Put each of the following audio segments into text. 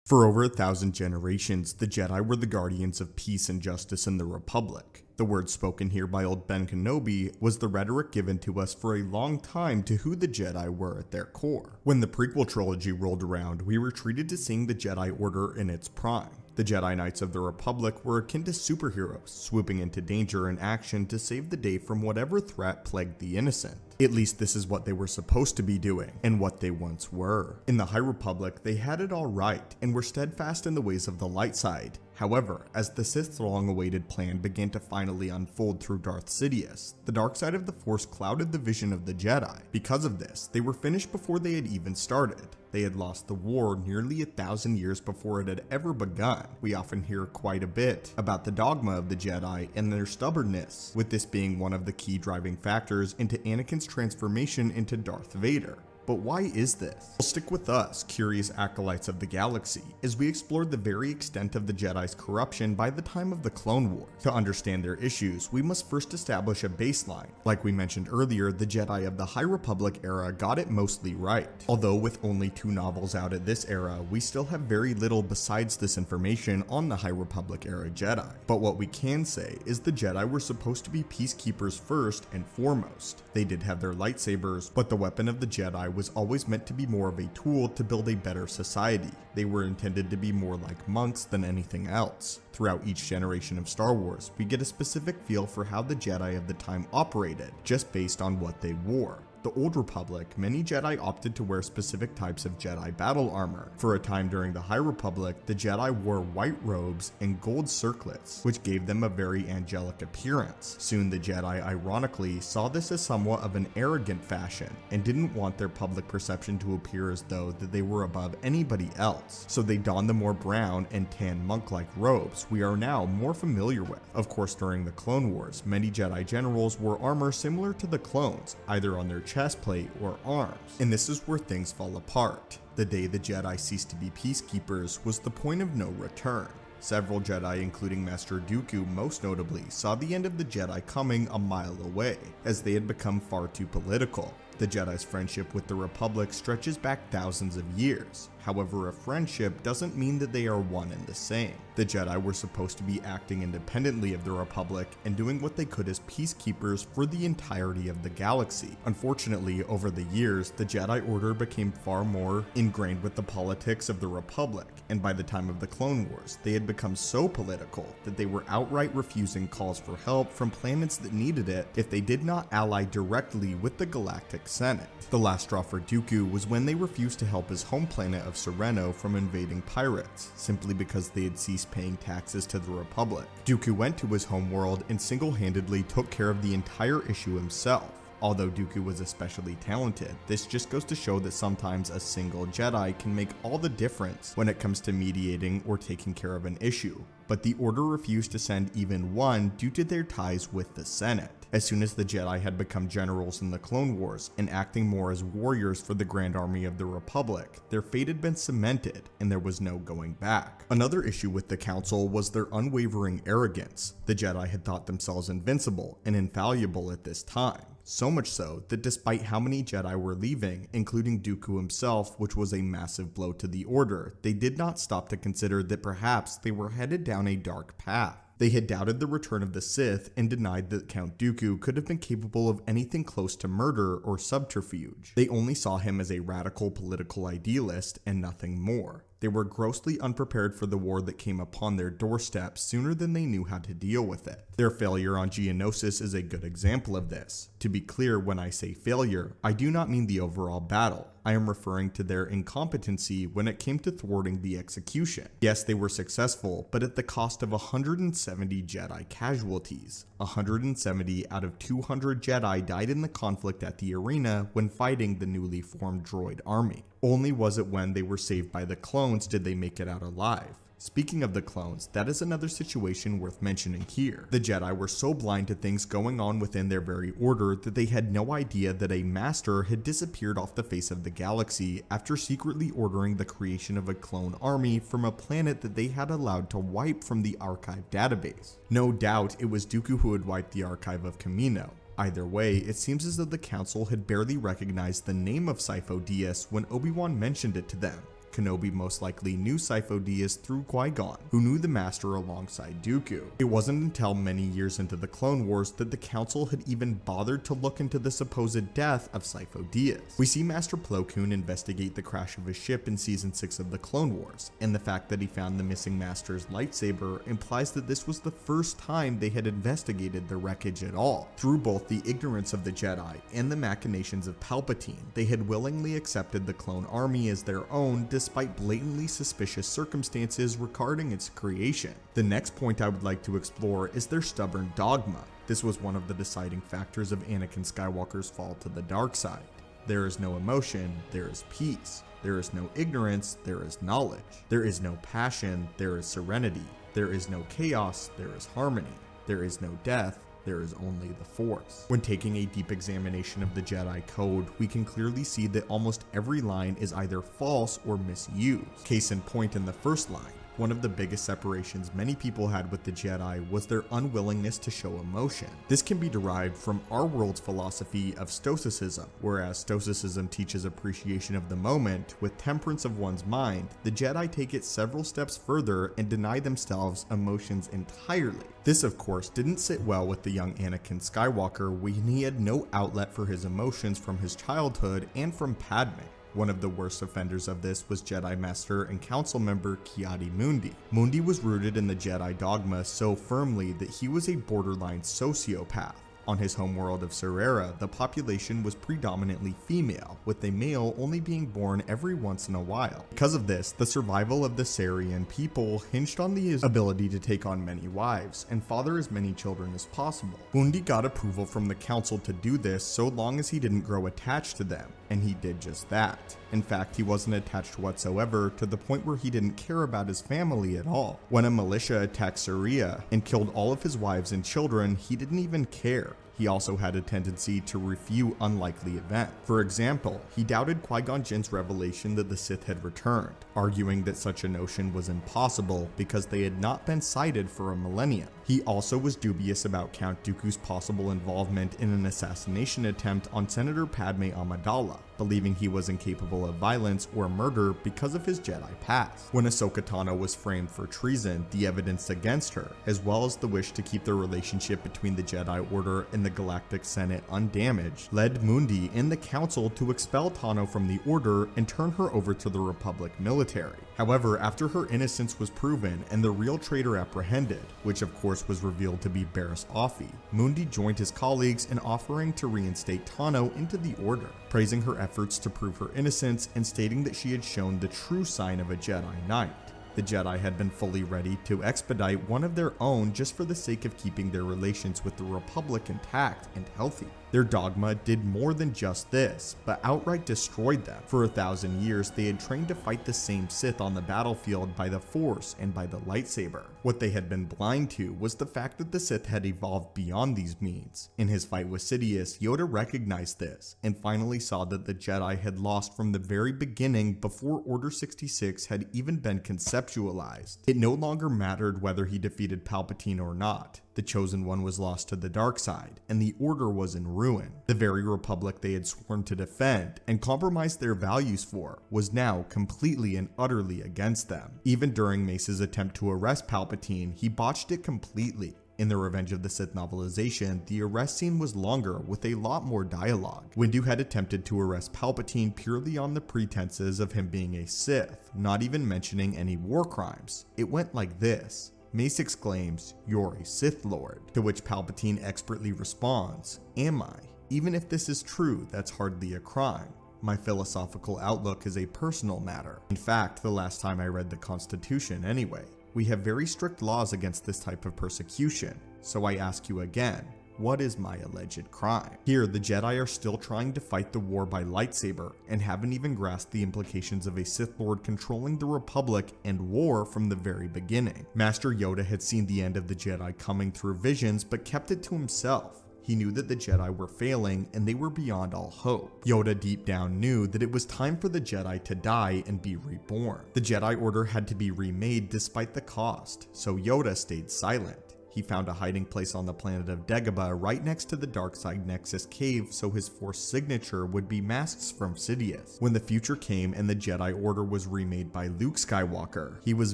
For over 1,000 generations, the Jedi were the guardians of peace and justice in the Republic. The word spoken here by old Ben Kenobi was the rhetoric given to us for a long time to who the Jedi were at their core. When the prequel trilogy rolled around, we were treated to seeing the Jedi Order in its prime. The Jedi Knights of the Republic were akin to superheroes, swooping into danger and action to save the day from whatever threat plagued the innocent. At least this is what they were supposed to be doing, and what they once were. In the High Republic, they had it all right, and were steadfast in the ways of the light side. However, as the Sith's long-awaited plan began to finally unfold through Darth Sidious, the dark side of the Force clouded the vision of the Jedi. Because of this, they were finished before they had even started. They had lost the war nearly 1,000 years before it had ever begun. We often hear quite a bit about the dogma of the Jedi and their stubbornness, with this being one of the key driving factors into Anakin's transformation into Darth Vader. But why is this? Well, stick with us, curious acolytes of the galaxy, as we explore the very extent of the Jedi's corruption by the time of the Clone Wars. To understand their issues, we must first establish a baseline. Like we mentioned earlier, the Jedi of the High Republic era got it mostly right. Although with only 2 novels out at this era, we still have very little besides this information on the High Republic era Jedi. But what we can say is the Jedi were supposed to be peacekeepers first and foremost. They did have their lightsabers, but the weapon of the Jedi was always meant to be more of a tool to build a better society. They were intended to be more like monks than anything else. Throughout each generation of Star Wars, we get a specific feel for how the Jedi of the time operated, just based on what they wore. The Old Republic, many Jedi opted to wear specific types of Jedi battle armor. For a time during the High Republic, the Jedi wore white robes and gold circlets, which gave them a very angelic appearance. Soon the Jedi, ironically, saw this as somewhat of an arrogant fashion, and didn't want their public perception to appear as though that they were above anybody else. So they donned the more brown and tan monk-like robes we are now more familiar with. Of course, during the Clone Wars, many Jedi generals wore armor similar to the clones, either on their chest plate or arms, and this is where things fall apart. The day the Jedi ceased to be peacekeepers was the point of no return. Several Jedi, including Master Dooku most notably, saw the end of the Jedi coming a mile away, as they had become far too political. The Jedi's friendship with the Republic stretches back thousands of years. However, a friendship doesn't mean that they are one and the same. The Jedi were supposed to be acting independently of the Republic and doing what they could as peacekeepers for the entirety of the galaxy. Unfortunately, over the years, the Jedi Order became far more ingrained with the politics of the Republic, and by the time of the Clone Wars, they had become so political that they were outright refusing calls for help from planets that needed it if they did not ally directly with the Galactic Senate. The last straw for Dooku was when they refused to help his home planet of Sereno from invading pirates, simply because they had ceased paying taxes to the Republic. Dooku went to his home world and single-handedly took care of the entire issue himself. Although Dooku was especially talented, this just goes to show that sometimes a single Jedi can make all the difference when it comes to mediating or taking care of an issue. But the Order refused to send even one due to their ties with the Senate. As soon as the Jedi had become generals in the Clone Wars and acting more as warriors for the Grand Army of the Republic, their fate had been cemented and there was no going back. Another issue with the Council was their unwavering arrogance. The Jedi had thought themselves invincible and infallible at this time. So much so that despite how many Jedi were leaving, including Dooku himself, which was a massive blow to the Order, they did not stop to consider that perhaps they were headed down a dark path. They had doubted the return of the Sith and denied that Count Dooku could have been capable of anything close to murder or subterfuge. They only saw him as a radical political idealist and nothing more. They were grossly unprepared for the war that came upon their doorstep sooner than they knew how to deal with it. Their failure on Geonosis is a good example of this. To be clear, when I say failure, I do not mean the overall battle. I am referring to their incompetency when it came to thwarting the execution. Yes, they were successful, but at the cost of 170 Jedi casualties. 170 out of 200 Jedi died in the conflict at the arena when fighting the newly formed droid army. Only was it when they were saved by the clones did they make it out alive. Speaking of the clones, that is another situation worth mentioning here. The Jedi were so blind to things going on within their very order that they had no idea that a master had disappeared off the face of the galaxy after secretly ordering the creation of a clone army from a planet that they had allowed to wipe from the archive database. No doubt it was Dooku who had wiped the archive of Kamino. Either way, it seems as though the Council had barely recognized the name of Sifo-Dyas when Obi-Wan mentioned it to them. Kenobi most likely knew Sifo-Dyas through Qui-Gon, who knew the Master alongside Dooku. It wasn't until many years into the Clone Wars that the Council had even bothered to look into the supposed death of Sifo-Dyas. We see Master Plo Koon investigate the crash of his ship in Season 6 of the Clone Wars, and the fact that he found the missing Master's lightsaber implies that this was the first time they had investigated the wreckage at all. Through both the ignorance of the Jedi and the machinations of Palpatine, they had willingly accepted the clone army as their own despite blatantly suspicious circumstances regarding its creation. The next point I would like to explore is their stubborn dogma. This was one of the deciding factors of Anakin Skywalker's fall to the dark side. There is no emotion, there is peace. There is no ignorance, there is knowledge. There is no passion, there is serenity. There is no chaos, there is harmony. There is no death, there is only the Force. When taking a deep examination of the Jedi Code, we can clearly see that almost every line is either false or misused. Case in point in the first line. One of the biggest separations many people had with the Jedi was their unwillingness to show emotion. This can be derived from our world's philosophy of Stoicism. Whereas Stoicism teaches appreciation of the moment with temperance of one's mind, the Jedi take it several steps further and deny themselves emotions entirely. This, of course, didn't sit well with the young Anakin Skywalker when he had no outlet for his emotions from his childhood and from Padme. One of the worst offenders of this was Jedi Master and Council member Ki-Adi-Mundi. Mundi was rooted in the Jedi dogma so firmly that he was a borderline sociopath. On his homeworld of Serera, the population was predominantly female, with a male only being born every once in a while. Because of this, the survival of the Sarian people hinged on the ability to take on many wives and father as many children as possible. Mundi got approval from the council to do this so long as he didn't grow attached to them, and he did just that. In fact, he wasn't attached whatsoever, to the point where he didn't care about his family at all. When a militia attacked Saria and killed all of his wives and children, he didn't even care. He also had a tendency to refute unlikely events. For example, he doubted Qui-Gon Jinn's revelation that the Sith had returned, arguing that such a notion was impossible because they had not been sighted for a millennium. He also was dubious about Count Dooku's possible involvement in an assassination attempt on Senator Padme Amidala, believing he was incapable of violence or murder because of his Jedi past. When Ahsoka Tano was framed for treason, the evidence against her, as well as the wish to keep the relationship between the Jedi Order and the Galactic Senate undamaged, led Mundi and the Council to expel Tano from the Order and turn her over to the Republic military. However, after her innocence was proven and the real traitor apprehended, which of course was revealed to be Barriss Offee, Mundi joined his colleagues in offering to reinstate Tano into the Order, praising her efforts to prove her innocence and stating that she had shown the true sign of a Jedi Knight. The Jedi had been fully ready to expedite one of their own just for the sake of keeping their relations with the Republic intact and healthy. Their dogma did more than just this, but outright destroyed them. For 1,000 years, they had trained to fight the same Sith on the battlefield by the Force and by the lightsaber. What they had been blind to was the fact that the Sith had evolved beyond these means. In his fight with Sidious, Yoda recognized this, and finally saw that the Jedi had lost from the very beginning before Order 66 had even been conceptualized. It no longer mattered whether he defeated Palpatine or not. The Chosen One was lost to the dark side, and the Order was in ruin. The very Republic they had sworn to defend and compromise their values for was now completely and utterly against them. Even during Mace's attempt to arrest Palpatine, he botched it completely. In the Revenge of the Sith novelization, the arrest scene was longer with a lot more dialogue. Windu had attempted to arrest Palpatine purely on the pretenses of him being a Sith, not even mentioning any war crimes. It went like this. Mace exclaims, "You're a Sith Lord," to which Palpatine expertly responds, "Am I? Even if this is true, that's hardly a crime. My philosophical outlook is a personal matter. In fact, the last time I read the Constitution anyway. We have very strict laws against this type of persecution, so I ask you again, what is my alleged crime?" Here, the Jedi are still trying to fight the war by lightsaber and haven't even grasped the implications of a Sith Lord controlling the Republic and war from the very beginning. Master Yoda had seen the end of the Jedi coming through visions but kept it to himself. He knew that the Jedi were failing and they were beyond all hope. Yoda deep down knew that it was time for the Jedi to die and be reborn. The Jedi Order had to be remade despite the cost, so Yoda stayed silent. He found a hiding place on the planet of Dagobah right next to the Darkside Nexus cave so his Force signature would be masks from Sidious. When the future came and the Jedi Order was remade by Luke Skywalker, he was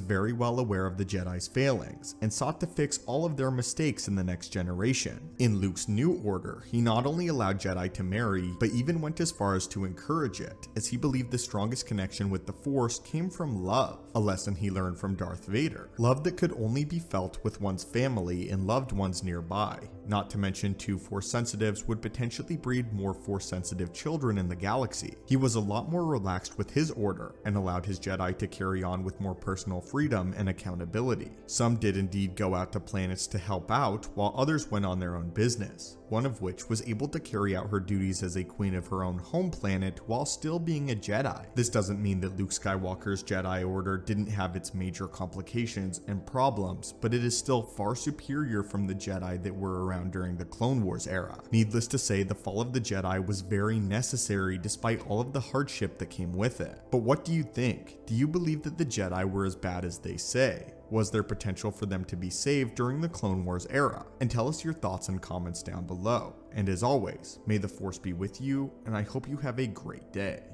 very well aware of the Jedi's failings and sought to fix all of their mistakes in the next generation. In Luke's new order, he not only allowed Jedi to marry, but even went as far as to encourage it, as he believed the strongest connection with the Force came from love, a lesson he learned from Darth Vader. Love that could only be felt with one's family and loved ones nearby. Not to mention, two Force sensitives would potentially breed more Force sensitive children in the galaxy. He was a lot more relaxed with his order and allowed his Jedi to carry on with more personal freedom and accountability. Some did indeed go out to planets to help out, while others went on their own business, one of which was able to carry out her duties as a queen of her own home planet while still being a Jedi. This doesn't mean that Luke Skywalker's Jedi Order didn't have its major complications and problems, but it is still far superior from the Jedi that were around during the Clone Wars era. Needless to say, the fall of the Jedi was very necessary despite all of the hardship that came with it. But what do you think? Do you believe that the Jedi were as bad as they say? Was there potential for them to be saved during the Clone Wars era? And tell us your thoughts and comments down below. And as always, may the Force be with you, and I hope you have a great day.